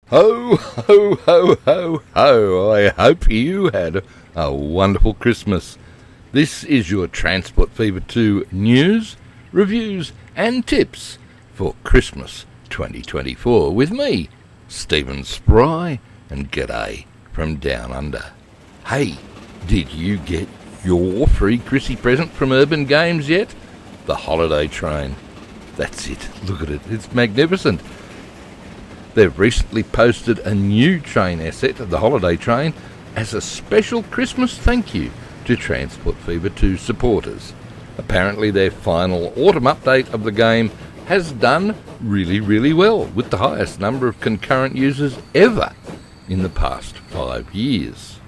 Ho, ho, ho, ho, ho. I hope you had a wonderful Christmas. This is your Transport Fever 2 news, reviews and tips for Christmas 2024 with me, Stephen Spry, and g'day from down under. Hey, did you get your free Chrissy present from Urban Games yet? The holiday train. That's it. Look at it. It's magnificent. They've recently posted a new train asset, the holiday train, as a special Christmas thank you to Transport Fever 2 supporters. Apparently their final autumn update of the game has done really well, with the highest number of concurrent users ever in the past 5 years.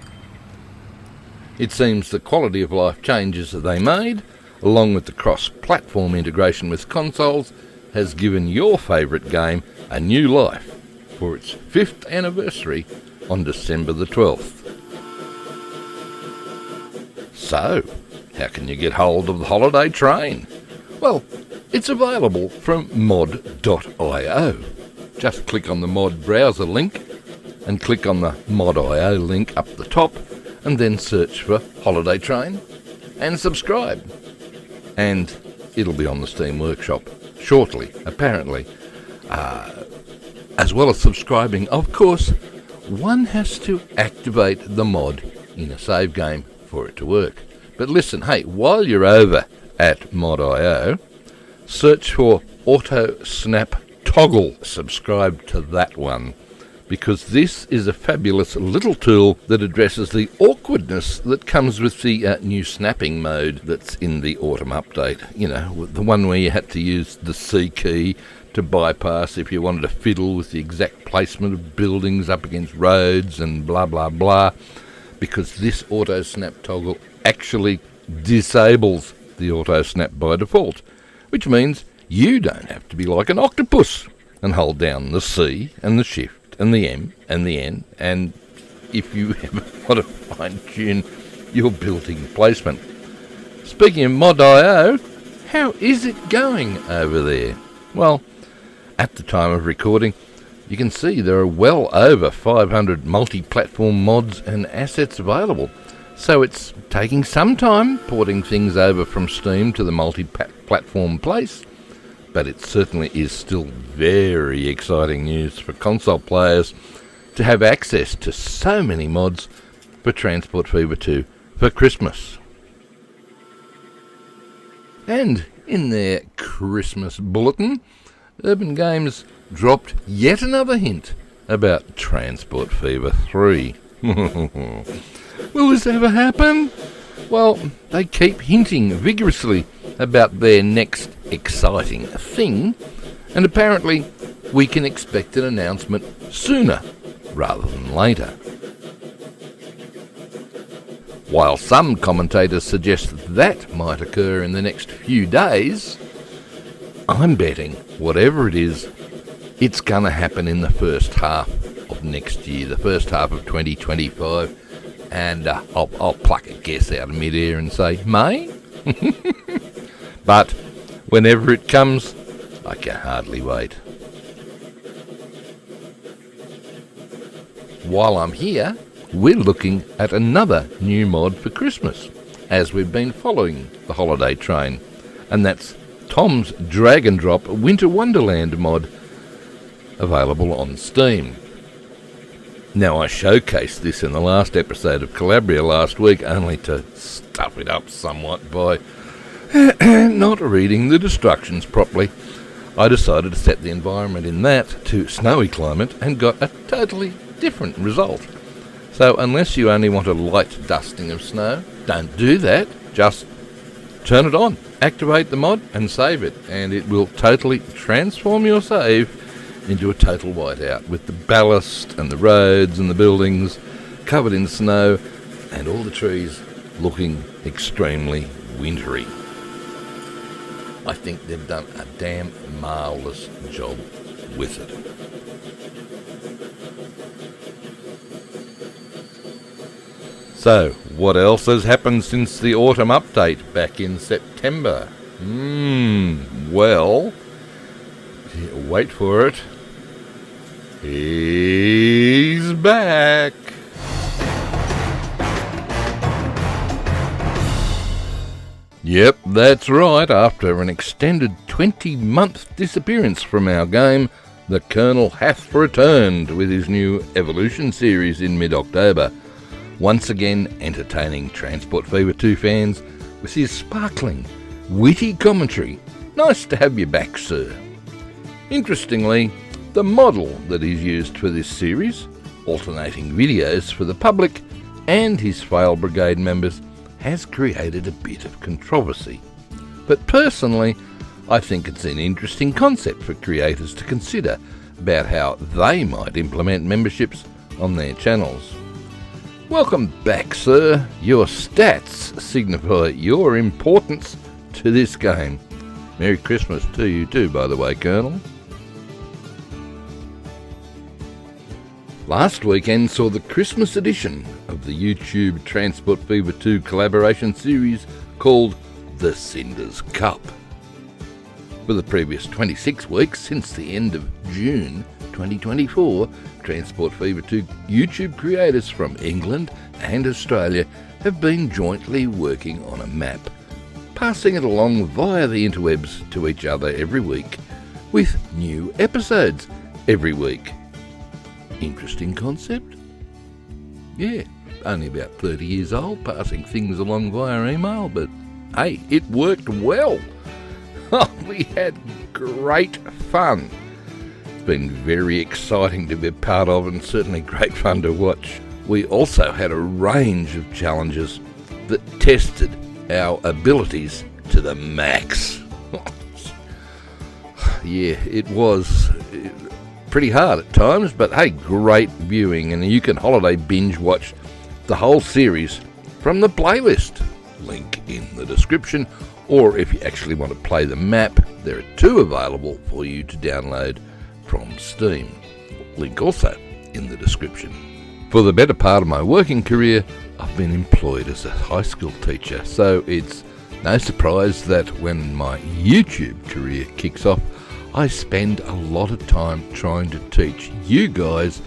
It seems the quality of life changes that they made, along with the cross-platform integration with consoles, has given your favourite game a new life for its 5th anniversary on December the 12th. So, how can you get hold of the holiday train? Well, it's available from mod.io. Just click on the mod browser link and click on the mod.io link up the top and then search for holiday train and subscribe. And it'll be on the Steam Workshop shortly, apparently. As well as subscribing, of course, one has to activate the mod in a save game for it to work. But listen, hey, while you're over at mod.io, search for Auto Snap Toggle. Subscribe to that one, because this is a fabulous little tool that addresses the awkwardness that comes with the new snapping mode that's in the autumn update. You know, the one where you had to use the C key to bypass if you wanted to fiddle with the exact placement of buildings up against roads and blah blah blah, because this auto snap toggle actually disables the auto snap by default, which means you don't have to be like an octopus and hold down the C and the shift and the M and the N, and if you ever want to fine-tune your building placement. Speaking of mod.io, how is it going over there? Well, at the time of recording, you can see there are well over 500 multi-platform mods and assets available. So it's taking some time porting things over from Steam to the multi-platform place, but it certainly is still very exciting news for console players to have access to so many mods for Transport Fever 2 for Christmas. And in their Christmas bulletin, Urban Games dropped yet another hint about Transport Fever 3. Will this ever happen? Well, they keep hinting vigorously about their next exciting thing, and apparently we can expect an announcement sooner rather than later. While some commentators suggest that might occur in the next few days, I'm betting whatever it is, it's going to happen in the first half of next year, the first half of 2025. And I'll pluck a guess out of mid-air and say May. But whenever it comes, I can hardly wait. While I'm here, we're looking at another new mod for Christmas, as we've been following the holiday train, and that's Tom's Drag and Drop Winter Wonderland mod, available on Steam. Now, I showcased this in the last episode of Collabria last week, only to stuff it up somewhat by not reading the instructions properly. I decided to set the environment in that to snowy climate and got a totally different result. So unless you only want a light dusting of snow, don't do that. Just turn it on, activate the mod and save it, and it will totally transform your save into a total whiteout, with the ballast and the roads and the buildings covered in snow and all the trees looking extremely wintry. I think they've done a damn marvellous job with it. So, what else has happened since the autumn update back in September? Well, wait for it. Here He's back. Yep, that's right. After an extended 20-month disappearance from our game, the Colonel hath returned with his new Evolution series in mid-October, once again entertaining Transport Fever 2 fans with his sparkling, witty commentary. Nice to have you back, sir. Interestingly, the model that he's used for this series, alternating videos for the public and his Fail Brigade members, has created a bit of controversy. But personally, I think it's an interesting concept for creators to consider about how they might implement memberships on their channels. Welcome back, sir. Your stats signify your importance to this game. Merry Christmas to you too, by the way, Colonel. Last weekend saw the Christmas edition of the YouTube Transport Fever 2 collaboration series called the Cinders Cup. For the previous 26 weeks since the end of June 2024, Transport Fever 2 YouTube creators from England and Australia have been jointly working on a map, passing it along via the interwebs to each other every week, with new episodes every week. Interesting concept? Yeah, only about 30 years old, passing things along via email, but hey, it worked well. We had great fun. It's been very exciting to be a part of and certainly great fun to watch. We also had a range of challenges that tested our abilities to the max. Yeah, it was pretty hard at times, but hey, great viewing, and you can holiday binge watch the whole series from the playlist. Link in the description, or if you actually want to play the map, there are 2 available for you to download from Steam. Link also in the description. For the better part of my working career, I've been employed as a high school teacher, so it's no surprise that when my YouTube career kicks off, I spend a lot of time trying to teach you guys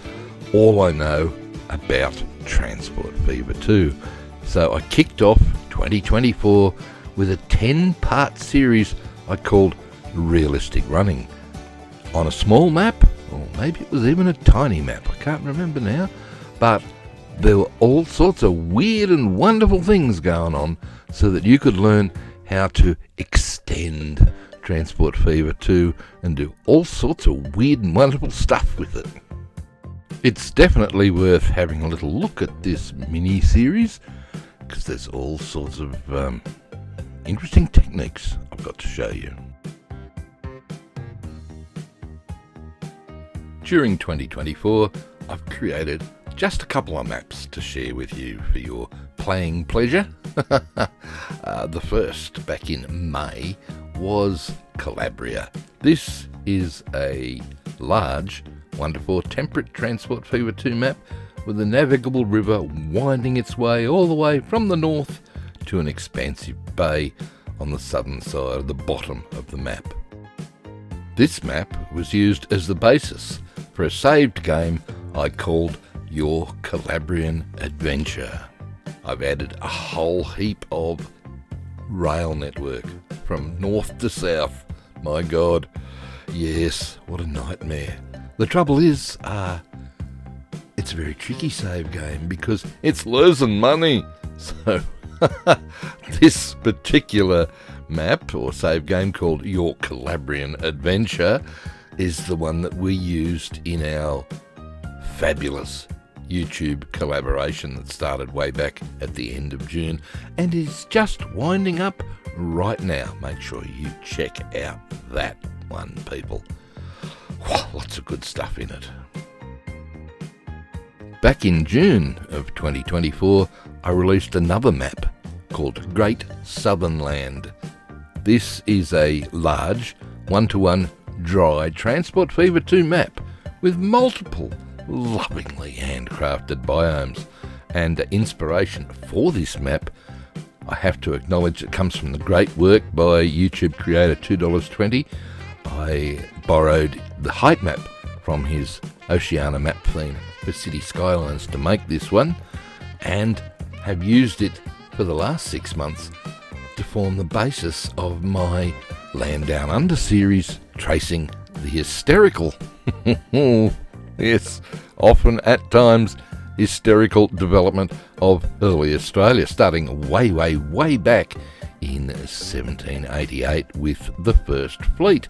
all I know about Transport Fever 2. So I kicked off 2024 with a 10-part series I called Realistic Running. On a small map, or maybe it was even a tiny map, I can't remember now, but there were all sorts of weird and wonderful things going on so that you could learn how to extend Transport Fever 2 and do all sorts of weird and wonderful stuff with it. It's definitely worth having a little look at this mini-series because there's all sorts of interesting techniques I've got to show you. During 2024, I've created just a couple of maps to share with you for your playing pleasure. The first, back in May, was Collabria. This is a large 1-4 temperate Transport Fever 2 map with a navigable river winding its way all the way from the north to an expansive bay on the southern side of the bottom of the map. This map was used as the basis for a saved game I called Your Collabrian Adventure. I've added a whole heap of rail network from north to south. My God, yes, what a nightmare. The trouble is, it's a very tricky save game because it's losing money. So this particular map or save game called Your Collabrian Adventure is the one that we used in our fabulous YouTube collaboration that started way back at the end of June and is just winding up right now. Make sure you check out that one, people. Lots of good stuff in it. Back in June of 2024, I released another map called Great Southern Land. This is a large 1-to-1 dry Transport Fever 2 map with multiple lovingly handcrafted biomes, and inspiration for this map, I have to acknowledge, it comes from the great work by YouTube creator $2.20. I borrowed the height map from his Oceania map theme for City Skylines to make this one, and have used it for the last 6 months to form the basis of my Land Down Under series, tracing the hysterical, yes, often at times hysterical development of early Australia, starting way back in 1788 with the First Fleet.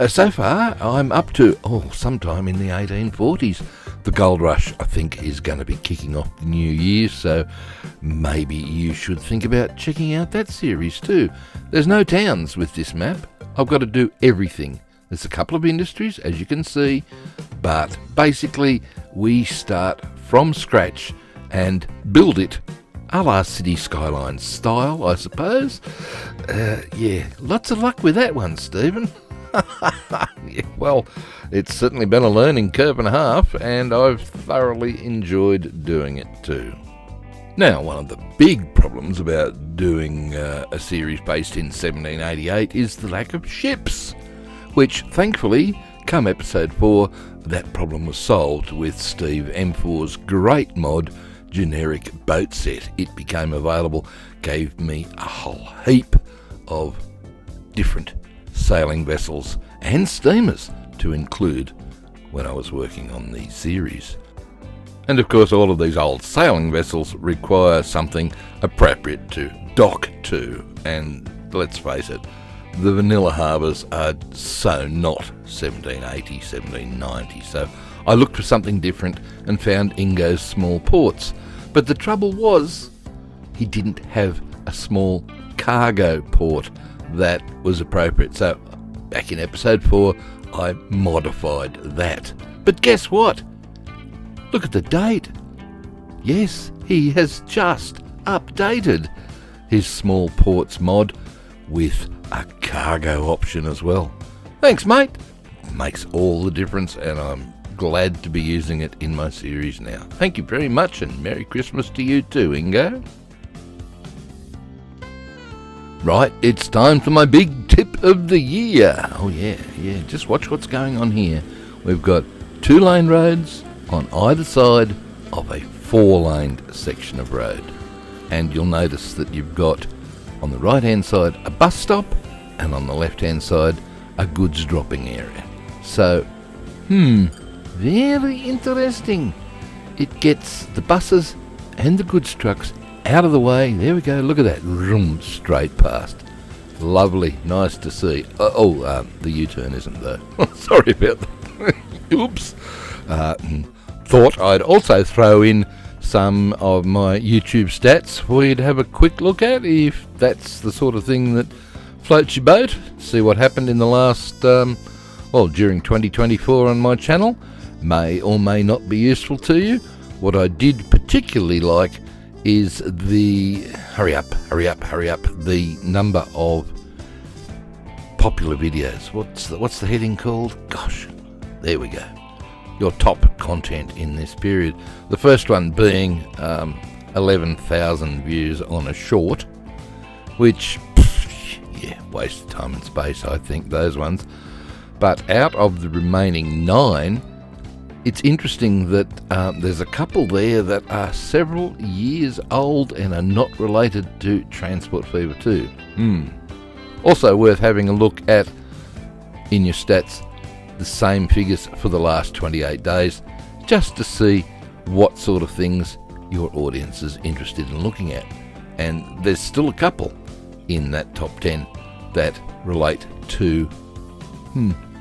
So far, I'm up to, sometime in the 1840s. The gold rush, I think, is going to be kicking off the new year, so maybe you should think about checking out that series too. There's no towns with this map. I've got to do everything. There's a couple of industries, as you can see, but basically we start from scratch and build it a la City Skylines style, I suppose. Lots of luck with that one, Stephen. Yeah, well, it's certainly been a learning curve and a half, and I've thoroughly enjoyed doing it too. Now, one of the big problems about doing a series based in 1788 is the lack of ships, which thankfully, come episode 4, that problem was solved with Steve M4's great mod, Generic Boat Set. It became available, gave me a whole heap of different sailing vessels and steamers to include when I was working on the series. And of course, all of these old sailing vessels require something appropriate to dock to, and let's face it, the vanilla harbours are so not 1780, 1790, so I looked for something different and found Ingo's small ports. But the trouble was, he didn't have a small cargo port that was appropriate. So back in episode 4, I modified that. But guess what? Look at the date. Yes, he has just updated his small ports mod with a cargo option as well. Thanks, mate. Makes all the difference, and I'm glad to be using it in my series now. Thank you very much, and Merry Christmas to you too, Ingo. Right, it's time for my big tip of the year. Oh yeah, just watch what's going on here. We've got 2-lane roads on either side of a 4-laned section of road. And you'll notice that you've got on the right hand side a bus stop, and on the left hand side a goods dropping area. So, very interesting. It gets the buses and the goods trucks out of the way. There we go, look at that, room straight past. Lovely, nice to see. The U-turn isn't though. Sorry about that. Oops. Thought I'd also throw in some of my YouTube stats for you to have a quick look at, if that's the sort of thing that floats your boat. See what happened in the last, during 2024 on my channel. May or may not be useful to you. What I did particularly like is the hurry up, the number of popular videos. What's the heading called? Gosh, there we go. Your top content in this period. The first one being 11,000 views on a short, which, waste of time and space, I think, those ones. But out of the remaining 9, it's interesting that there's a couple there that are several years old and are not related to Transport Fever 2. Also worth having a look at in your stats, the same figures for the last 28 days, just to see what sort of things your audience is interested in looking at. And there's still a couple in that top 10 that relate to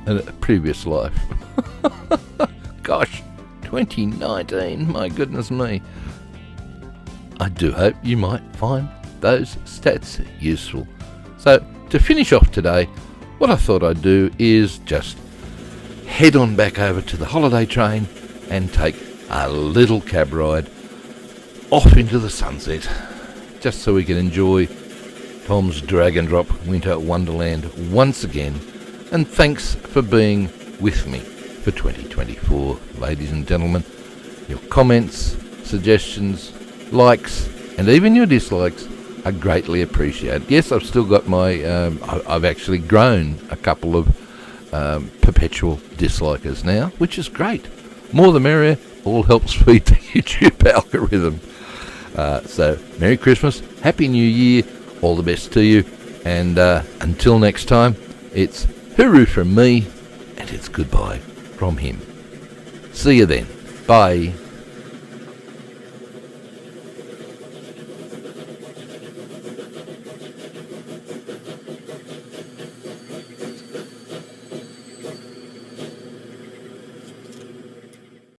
a previous life. Gosh, 2019, my goodness me. I do hope you might find those stats useful. So, to finish off today, what I thought I'd do is just head on back over to the holiday train and take a little cab ride off into the sunset, just so we can enjoy Tom's Drag and Drop Winter Wonderland once again. And thanks for being with me for 2024, ladies and gentlemen. Your comments, suggestions, likes, and even your dislikes are greatly appreciated. Yes, I've still got my, I've actually grown a couple of perpetual dislikers now, which is great. More the merrier, all helps feed the YouTube algorithm. So, Merry Christmas, Happy New Year, all the best to you, and until next time, it's hooroo from me, and it's goodbye from him. See you then. Bye.